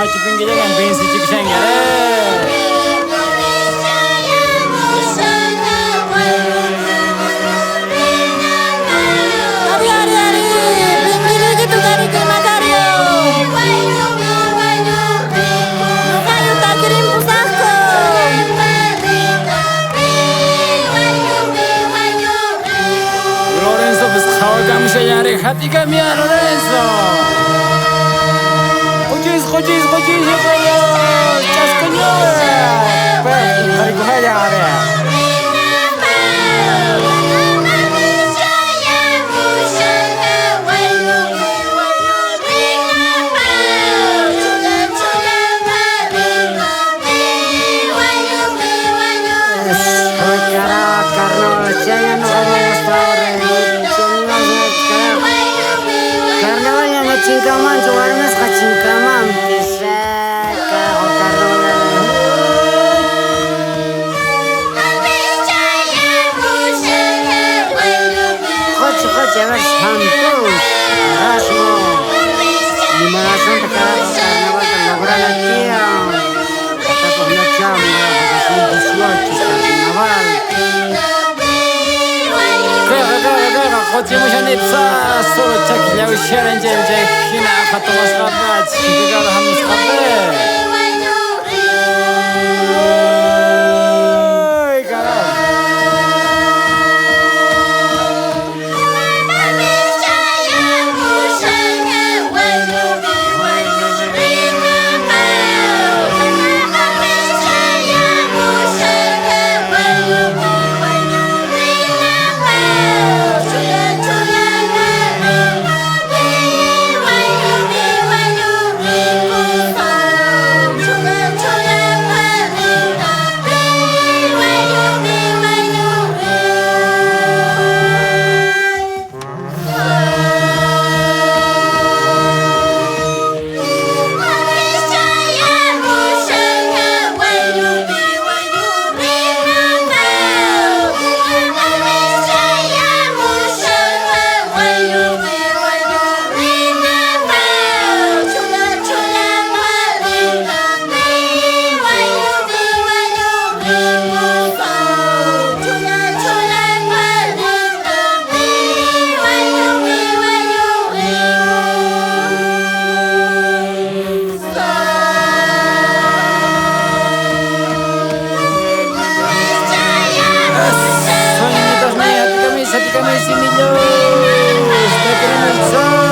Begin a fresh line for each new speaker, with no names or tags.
macam pinggir jalan bensin cik sangat. Lorenzo biz havoga yarik hati kami ya Lorenzo. Hojiz Cascoño. Hari kuhai ya are.
Cingkaman, juaranya suka cingkaman bisa ke Okarona. Coach ya santos, rasmo. Gimana sih sekarang karnaval terlalu latihan. Kata pengajar ya, harus karnaval. Coach mushani psa solo chakila usharan jenje hina khatamas qabat digar hamis qabat. Hati kami 9 milhões, está querendo